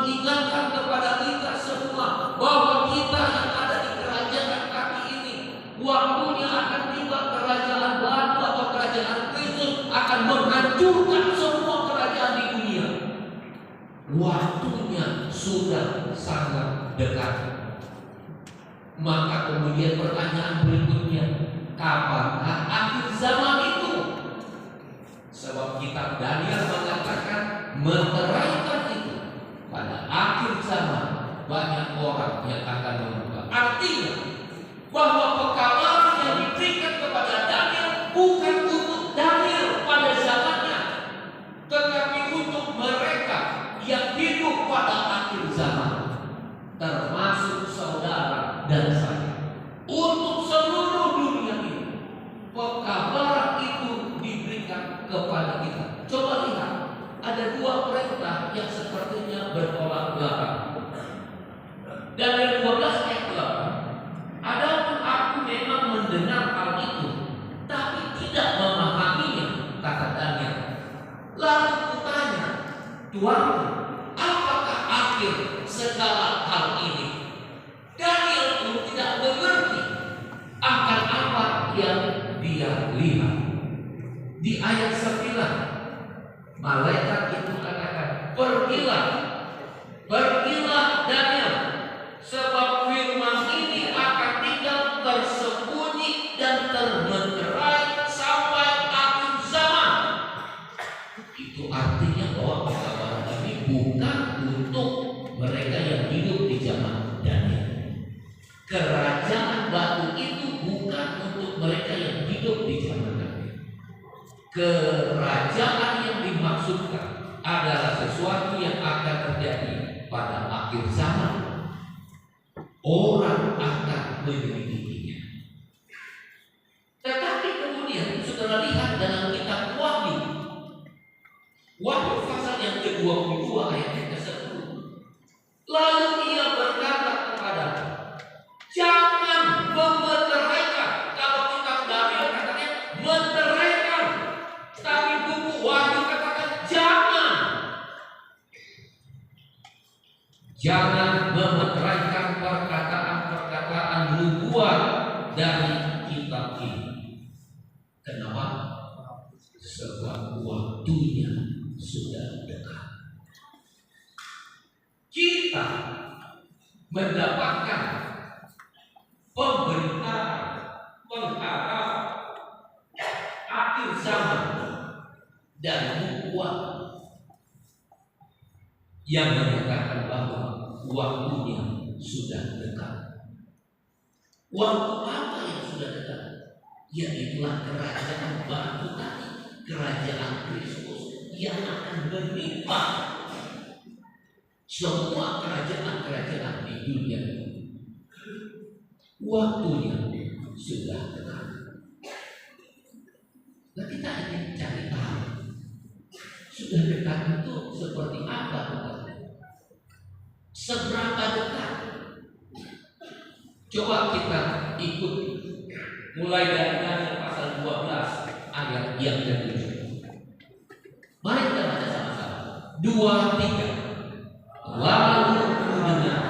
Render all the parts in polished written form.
mengingatkan kepada kita semua bahwa kita yang ada di kerajaan kami ini, waktunya akan tiba kerajaan batu atau kerajaan Kristus akan menghancurkan semua kerajaan di dunia. Waktunya sudah sangat dekat. Maka kemudian pertanyaan berikutnya, kapankah akhir zaman itu? Sebab kitab Daniel mengatakan meteraikan itu pada akhir zaman banyak orang yang akan membuka. Artinya bahwa pekabaran yang diberikan kepada Daniel bukan untuk Daniel pada zamannya, tetapi untuk mereka yang hidup pada akhir zaman, termasuk saudara dan saya. Untuk seluruh dunia ini pekabaran itu diberikan kepada kita. Coba lihat, ada dua perintah yang sepertinya bertolak belakang. Daniel 12 ayat 8, adapun aku memang mendengar hal itu, tapi tidak memahaminya, kata Daniel. Lalu kutanya, Tuhan, apakah akhir segala hal ini? Daniel pun tidak mengerti akan apa yang dia lihat. Di ayat 9, malaikat itu katakan, pergilah Daniel, sebab firman ini akan tinggal tersembunyi dan termeterai sampai akhir zaman. Itu artinya bahwa pekabaran ini bukan untuk mereka yang hidup di zaman Daniel. Kerajaan batu itu bukan untuk mereka yang hidup di zaman Daniel. Kerajaan yang dimaksudkan adalah sesuatu yang akan terjadi pada akhir zaman. Orang akan memilikinya. Tetapi kemudian saudara lihat dalam kitab Wahyu, Wahyu pasal yang ke-22 ayat yang ke-10. Lalu ia berkata kepada, jangan memeteraikan. Kalau kitab Daniel katanya meteraikan, tapi buku Wahyu katakan jangan memeteraikan perkataan-perkataan nubuat dari kitab ini. Kenapa? Sebab waktunya sudah dekat. Kita mendapatkan pemberitaan pengharapan akhir zaman dan nubuat yang menyatakan bahwa waktunya sudah dekat. Waktu apa yang sudah dekat? Yaitulah kerajaan batu tadi, kerajaan Kristus yang akan berlimpah semua kerajaan-kerajaan di dunia. Waktunya sudah dekat. Nah, kita ingin cari tahu sudah dekat itu seperti apa dekat? Seberapa dekat? Coba kita ikut mulai dari Daniel pasal 12 ayat yang ke-7. Mari kita baca sama-sama. 2, 3. Lalu kudengar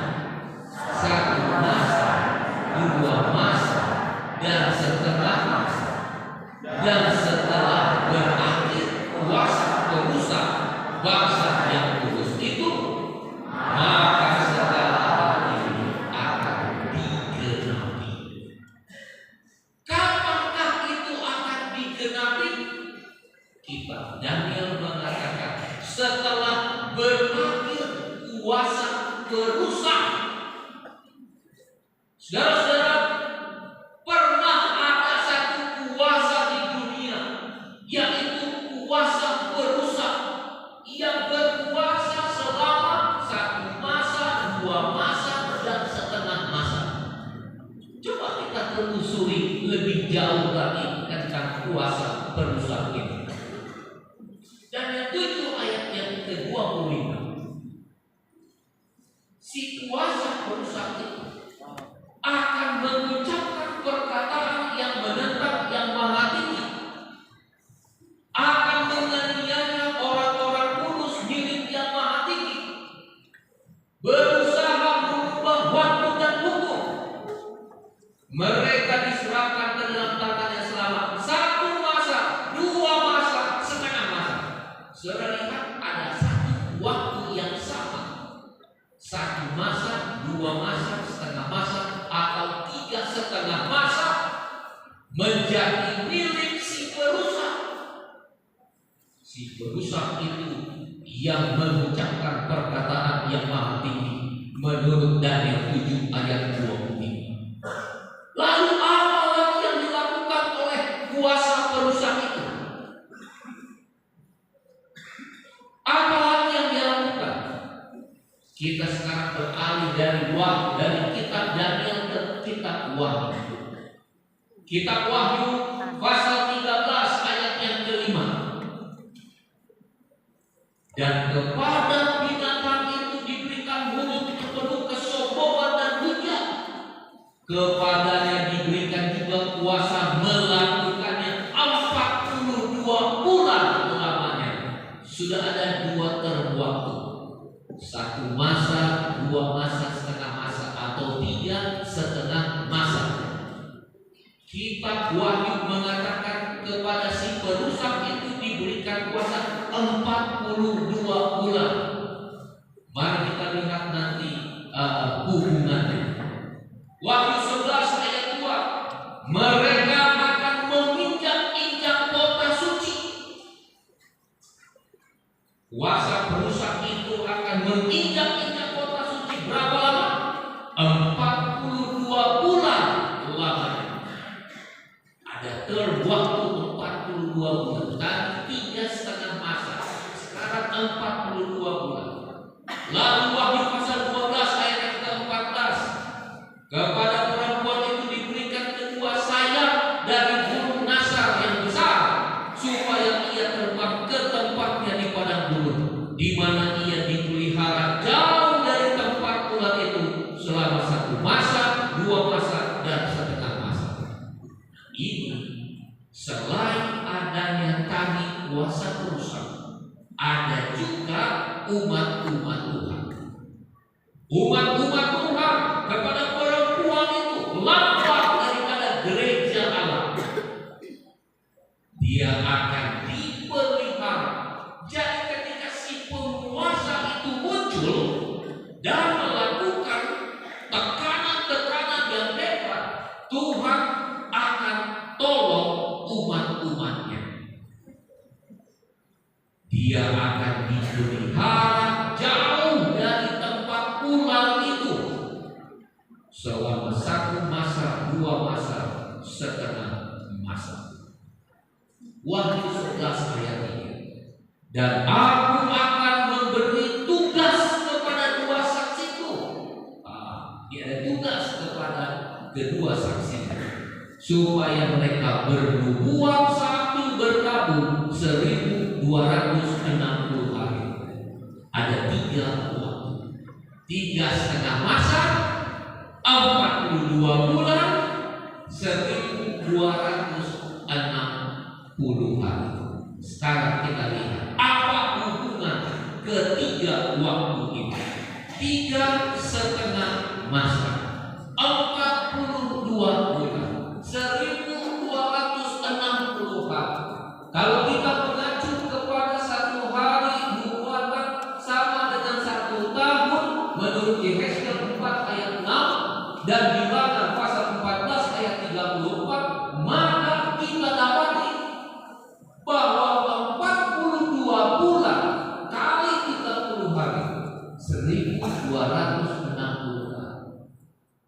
satu masa, dua masa, dan setelah masa, dan setelah berakhir kuasa perusak bangsa yang kudus itu, maka segala hal ini akan digenapi. Kapankah itu akan digenapi? Kitab Daniel mengatakan setelah berakhir kuasa perusak. Saudara-saudara, pernah ada satu kuasa di dunia, yaitu kuasa perusak, yang berkuasa selama satu masa, dua masa, dan setengah masa. Coba kita telusuri lebih jauh lagi tentang kuasa perusak ini. Dan yang 7 ayat yang ke-25, si kuasa perusak itu akan mengucapkan perkataan yang menentang yang maha tinggi, akan menganiaya orang-orang kudus milik yang maha tinggi, 2 masa, setengah masa, atau 3,5 masa menjadi milik si perusak. Si perusak itu yang mengucapkan perkataan yang maha tinggi menurut Daniel 7 ayat 25. Lalu apa lagi yang dilakukan oleh kuasa perusak itu? Apa lagi yang dia lakukan? Kita sekarang beralih dari kitab Daniel ke kitab Wahyu. Kitab Wahyu pasal 13 ayat yang ke-5. Dan kepada binatang itu diberikan mulut penuh kesombongan dan hujat. Kepadanya diberikan juga kuasa melakukannya 42 bulan lamanya. Sudah ada 2 term waktu. 1 masa, 2 masa, setengah masa, atau 3,5 masa. Kitab Wahyu mengatakan kepada si perusak itu diberikan kuasa 42 bulan. Mari kita lihat nanti hubungannya. Wahyu 11 ayat 2. Mereka akan menginjak-injak kota suci. Kuasa perusak itu akan menginjak-injak kota suci berapa lama? 42 bulan lamanya. Ada term waktu 42 bulan dan 3,5 masa. Sekarang 42 bulan. Lalu Wahyu pasal 12 ayat yang ke-14. Kepada perempuan itu diberikan kedua sayap dari burung nasar yang besar, supaya ia terbang ke tempatnya di padang gurun, di mana ia dipelihara jauh dari tempat ular itu selama 1 masa, 2 masa, dan setengah masa. Ini selain adanya kami kuasa perusak, ada juga umat-umat Tuhan. Umat-umat Tuhan kepada perempuan itu lapar daripada gereja Allah. Dia akan dipelihara. Jadi ketika si penguasa itu muncul dan melakukan tekanan-tekanan yang hebat, Tuhan akan tolong umat-umatnya. Dia akan dipelihara jauh dari tempat ular itu selama 1 masa, 2 masa, setengah masa. Wahyu 11 ayat 3. Dan aku akan memberi tugas kepada 2 saksiku. Ada tugas kepada kedua saksi, supaya mereka bernubuat sambil berkabung 1260 hari. Ada 3 waktu. 3,5 masa, 42 bulan, 1260 hari. Sekarang kita lihat apa hubungan ketiga waktu ini. 3,5 masa, 42 bulan, 1260 hari. Kalau kita mengacu kepada 1 hari nubuatan sama dengan 1 tahun menurut Yehezkiel 4 ayat 6 dan Bilangan pasal 14 ayat 34, maka kita dapati bahwa 42 bulan kali 30 hari 1260 hari.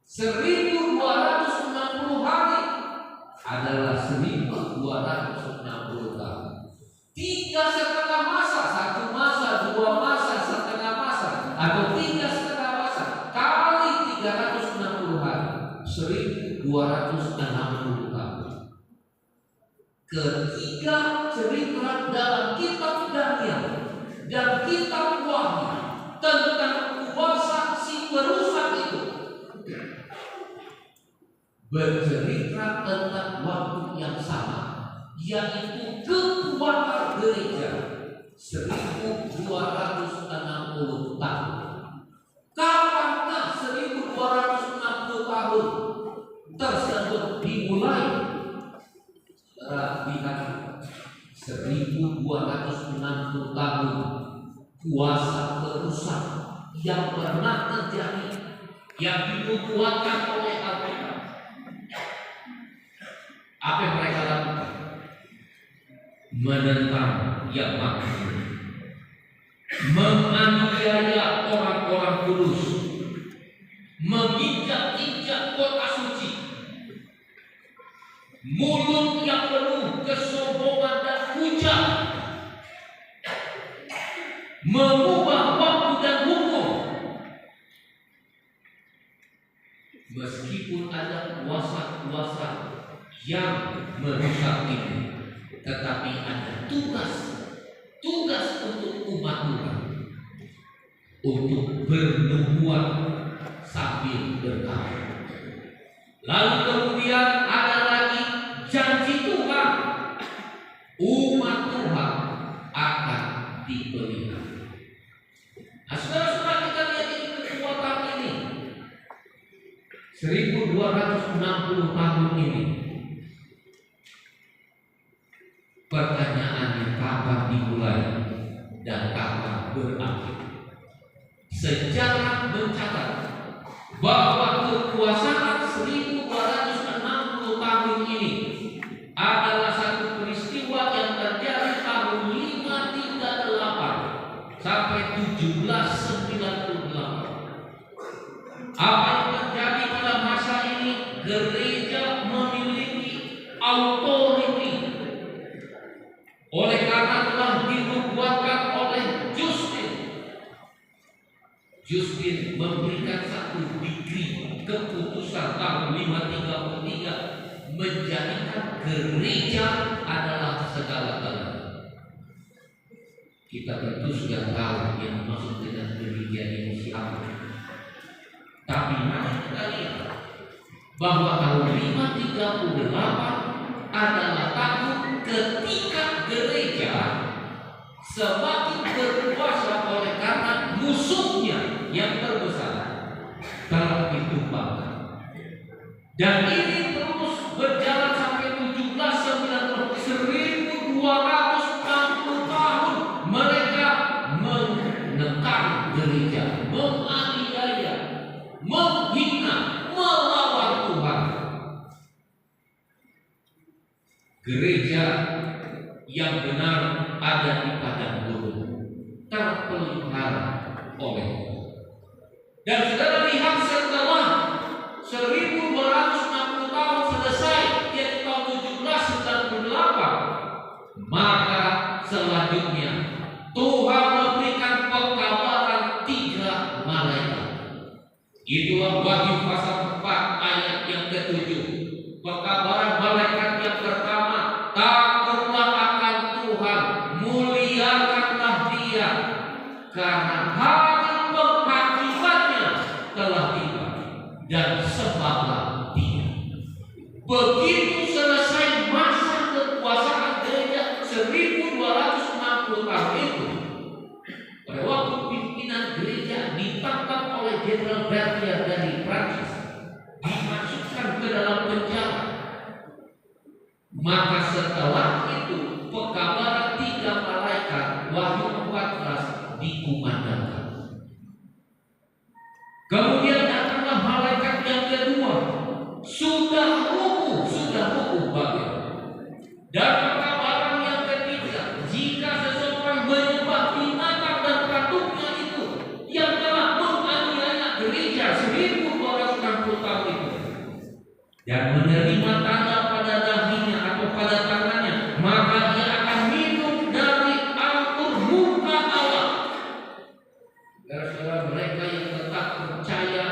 1260 hari adalah 1260 tahun. 3,5 masa, 1 masa, 2 masa, setengah masa, atau 3,5 masa kali 360 hari, 1260 tahun. Ketiga cerita dalam kitab Daniel dan kitab Wahyu tentang kuasa si perusak itu bercerita tentang waktu yang sama, yaitu kekuatan gereja 1260 tahun. Kapankah 1260 tahun tersebut dimulai? Lihat 1260 tahun kuasa perusak yang pernah terjadi yang dinubuatkan oleh Alkitab. Apa yang mereka lakukan? Menentang yang Maha Suci, menganiaya orang-orang kudus, menginjak-injak kota suci, mulut yang penuh kesombongan dan hujah, mengubah waktu dan hukum. Meskipun ada kuasa-kuasa yang merusak ini, tetapi ada tugas untuk umat Tuhan untuk bernubuat sambil berkata. Lalu kemudian ada lagi janji Tuhan, umat Tuhan akan dipelihara. Nah, saudara-saudara, kita lihat ini kekuatan ini 1260 tahun ini. Pertanyaannya, kapan dimulai dan kapan berakhir? Sejarah mencatat bahwa kekuasaan 1260 tahun ini adalah satu peristiwa yang terjadi tahun 538 sampai 1798. Apa yang terjadi pada masa ini? Gereja memiliki autoriti oleh karena telah dinubuatkan oleh Justin memberikan satu dekri keputusan tahun 533 menjadikan gereja adalah segala-galanya. Kita tentu sudah tahu yang dimaksud dengan gereja ini siapa. Tapi mari kita lihat bahwa tahun 538 adalah tahun ketika gereja semakin berkuasa oleh karena musuhnya yang terbesar telah ditumpahkan. Dan ini terus berjalan sampai 1260 tahun mereka menekan gereja, menganiaya, menghina, melawan Tuhan. Gereja yang benar ada di padang gurun, terpelihara oleh Tuhan. Dan saudara lihat, setelah 1260 tahun selesai, yaitu tahun 1798, maka selanjutnya Tuhan memberikan pekabaran 3 malaikat. Itulah Wahyu pasal 4 ayat yang ke-7. Pekabaran malaikat yang pertama, takutlah akan Tuhan, muliakanlah Dia, karena hari penghakimannya telah tiba, dan sembahlah Dia. Begitu selesai masa kekuasaan gereja 1260 tahun itu, pada waktu pimpinan gereja ditangkap oleh Jenderal Berthier dari Prancis, dimasukkan ke dalam penjara. Maka setelah itu pekabaran 3 malaikat Wahyu 14 dikumandangkan. Kemudian datanglah malaikat yang kedua, sudah rubuh bagian. Dan pekabaran yang ketiga, jika seseorang menyembah binatang dan patutnya itu yang telah menganiaya gereja 1260 tahun itu, dan menerima tanda pada dahinya atau pada tangannya, maka dia akan minum dari anggur murka Allah. Saudara-saudara, mereka yang tetap percaya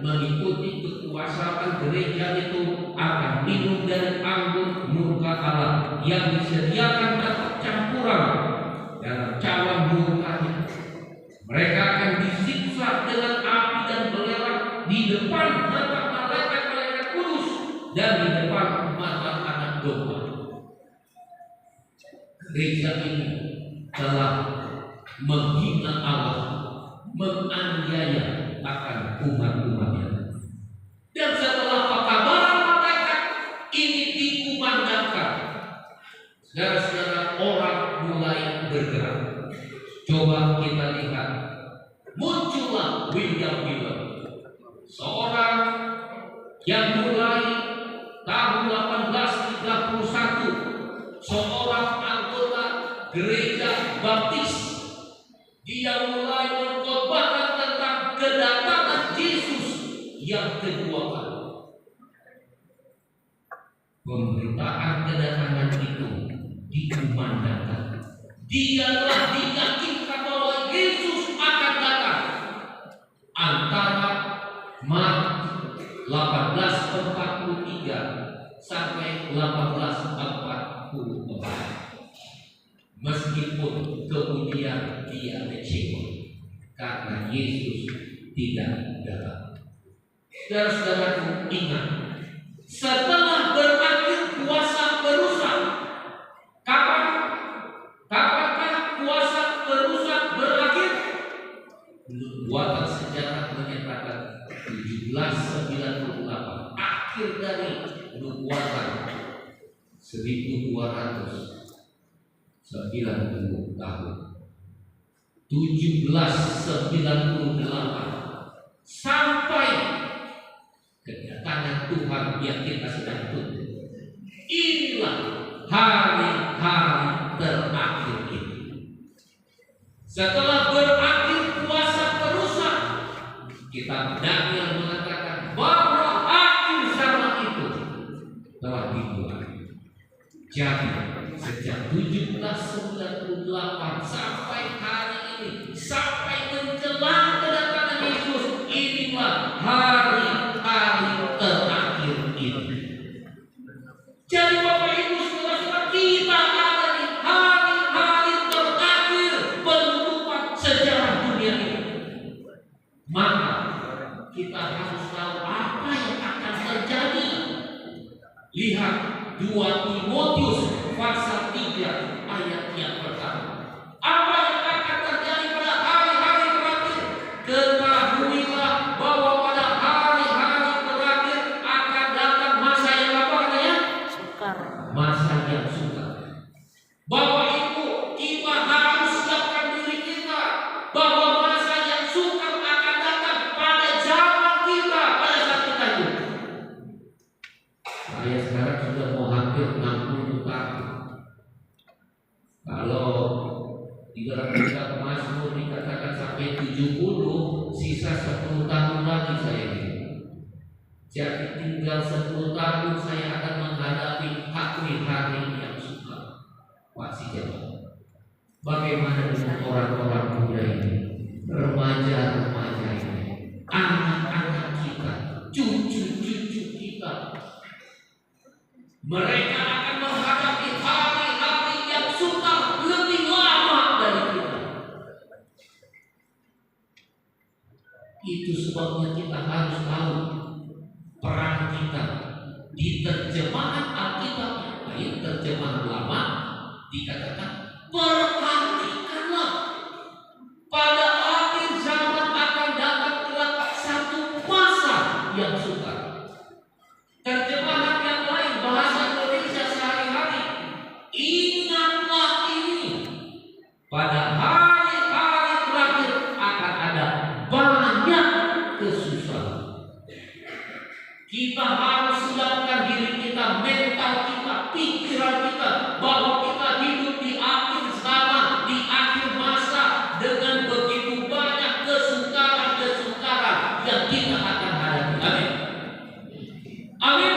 mengikuti kekuasaan gereja itu akan minum dari anggur murka Allah yang disediakan dalam campuran dalam cawan murkanya. Mereka akan disiksa dengan api dan belerang di depan mata malaikat-malaikat kudus dan di depan mata anak domba. Gereja ini telah menghina Allah, menganiaya akan umat-umatnya. Dan setelah pekabaran malaikat ini dikumandangkan, saudara-saudara, orang mulai bergerak. Coba kita lihat, muncullah William Miller, kedatangan Yesus yang kedua kali. Pemberitaan kedatangan itu dikumandangkan. Dialah diyakinkan bahwa Yesus akan datang. Antara Matius 18:43 sampai 18:44. Meskipun kemudian dia kecewa karena Yesus tidak datang. Saudara-saudaraku, ingat, setelah berakhir kuasa perusak, kapankah kuasa perusak berakhir? Nubuatan sejarah menyatakan 1798, akhir dari nubuatan 1290 tahun. 1798 sampai kedatangan Tuhan yang kita sedang tunggu. Inilah hari-hari terakhir ini. Setelah berakhir kuasa perusak, kitab Daniel mengatakan bahwa akhir zaman itu telah dimulai. Jadi sejak 1798 sampai hari ini, sampai menjelang kedatangan Yesus, inilah hari-hari terakhir ini. Jadi Bapak Ibu saudara-saudara, kita ada di hari-hari terakhir penutupan sejarah dunia ini. Maka kita harus tahu apa yang akan terjadi. Lihat 2 Timotius pasal 3 ayat yang pertama. Apa yang akan terjadi pada hari-hari terakhir? Ketahuilah bahwa pada hari-hari terakhir akan datang masa yang apa katanya? Sukar. Masa yang sukar. Bapak Ibu, kita harus siapkan diri kita bahwa masa yang sukar akan datang pada zaman kita, pada saat kita hidup. Saya sekarang sudah mau hampir 60 tahun. Kalau di dalam kitab Mazmur dikatakan sampai 70, sisa 10 tahun lagi saya hidup. Jadi tinggal 10 tahun saya akan menghadapi hari-hari yang sukar. Masih jauh. Bagaimana dengan orang-orang muda ini, remaja-remaja ini, anak-anak kita, cucu-cucu kita? Mereka akan menghadapi hari-hari yang sukar lebih lama dari kita. Itu sebabnya kita harus tahu peran kita. Di terjemahan Alkitab yang lain, terjemahan lama, dikatakan perhatikanlah, pada akhir zaman akan datang kelak satu masa yang sukar. Terjemahan yang lain bahasa Indonesia sehari-hari, ingatlah ini, pada hari-hari terakhir akan ada banyak kesusahan. Kita harus siapkan diri kita, mental kita, pikiran kita, bahwa kita hidup di akhir zaman, di akhir masa, dengan begitu banyak kesukaran-kesukaran yang kita akan hadapi. Amin. Amin.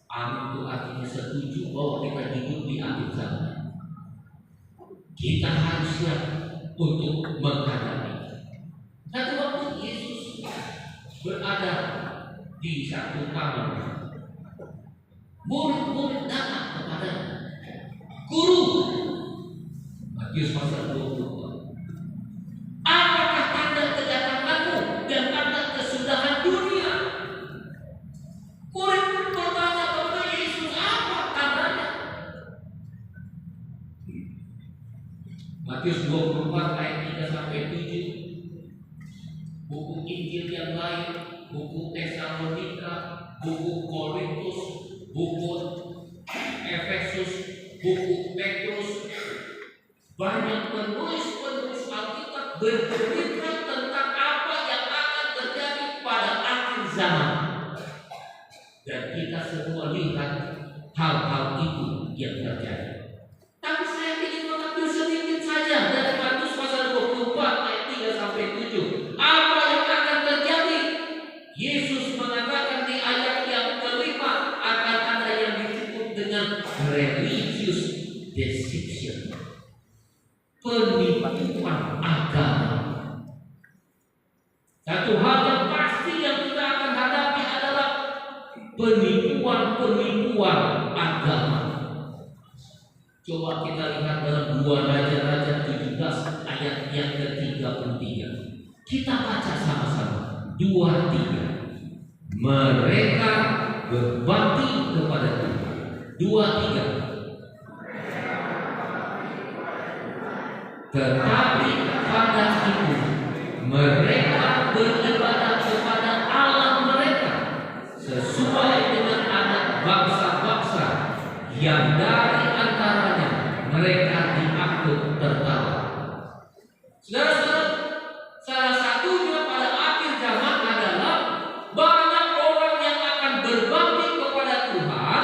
Amin itu artinya setuju bahwa kita hidup di akhir zaman. Kita harus siap untuk menghadapi. Satu waktu Yesus berada di satu kamar. Murid-murid datang kepadanya. Guru, Matius pasal 24. Apakah tanda kedatanganmu dan tanda kesudahan dunia? Murid bertanya kepada Yesus, apa tandanya? Matius 24 ayat 3 sampai 7. Buku Injil yang lain, buku Tesalonika, buku Korintus, buku Efesus, buku Petrus, banyak penulis-penulis Alkitab bercerita tentang apa yang akan terjadi pada akhir zaman. Dan kita semua lihat hal-hal itu yang terjadi. Tapi saya ingin mengambil sedikit saja dari Matius pasal 24 ayat 3 sampai 7. Satu hal yang pasti yang kita akan hadapi adalah penipuan-penipuan agama. Coba kita lihat dalam 2 Raja-Raja 17 ayat yang ke-33. Kita baca sama-sama. 2-3. Mereka berbakti kepada Tuhan. 2-3. Tetapi pada itu mereka beribadah kepada Allah mereka sesuai dengan adat bangsa-bangsa yang dari antaranya mereka diangkut tertawa. Saudara-saudara, salah satunya pada akhir zaman adalah banyak orang yang akan berbakti kepada Tuhan,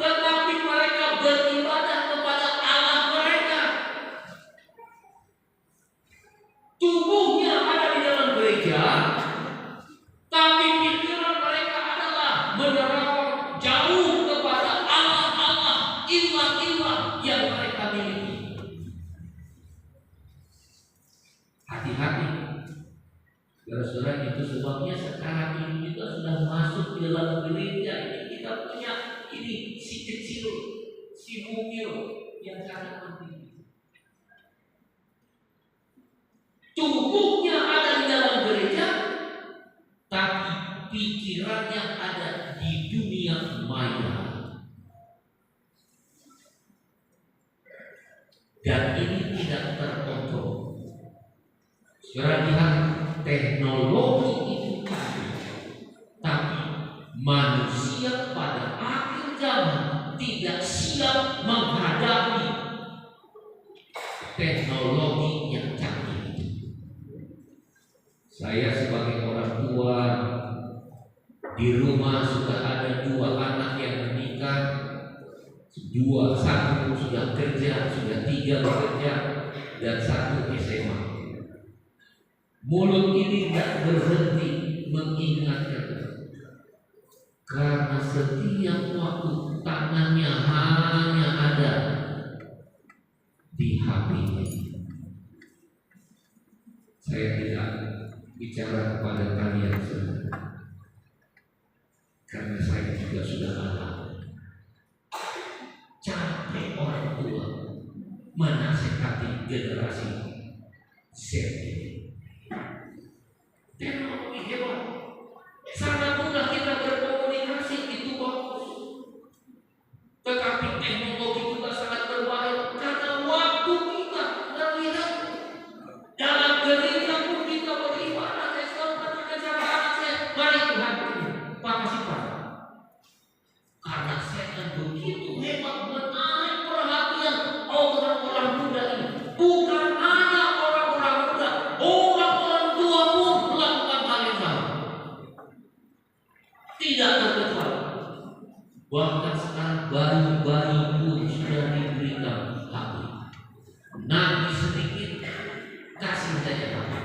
tetapi mereka beribadah kepada Allah mereka. Tubuhnya ada di dalam gereja, tapi pikiran mereka adalah menerapkan jauh kepada Allah-Allah, ilah-ilah yang mereka miliki. Hati-hati, saudara-saudara, itu sebabnya sekarang ini kita sudah masuk di dalam gereja ini, kita punya ini si kecil, si mungil yang sangat penting. Tubuhnya ada di dalam gereja, tapi pikirannya ada di dunia maya. Dan ini tidak terkontrol. Saudara lihat, teknologi itu canggih, tapi manusia pada akhir zaman tidak siap menghadapi teknologi yang canggih. Saya sebagai orang tua, di rumah sudah ada 2 anak yang menikah, 1 sudah kerja, sudah 3 bekerja, dan 1 SMA. Mulut ini tidak berhenti mengingatkan, karena setiap waktu tangannya hanya ada di HP-nya. Saya tidak bicara kepada kalian semua, karena saya juga sudah alami. Capek orang tua menasihati generasi Z ini. Teknologi hebat, sangat mudah kita berkomunikasi, itu bagus. Tetapi teknologi juga sangat berbahaya karena waktu kita terlihat dalam gereja pun kita beribadah. Saya selalu katakan sama anak saya, mari Tuhan Pak kasih Pak. Karena setan begitu hebat menarik perhatian orang-orang muda ini. Bukan hanya orang-orang muda, orang-orang tua pun melakukan hal yang sama. Tidak terkecuali. Bahkan sekarang bayi-bayi pun sudah diberikan HP. Nanti sedikit kasih saja HP.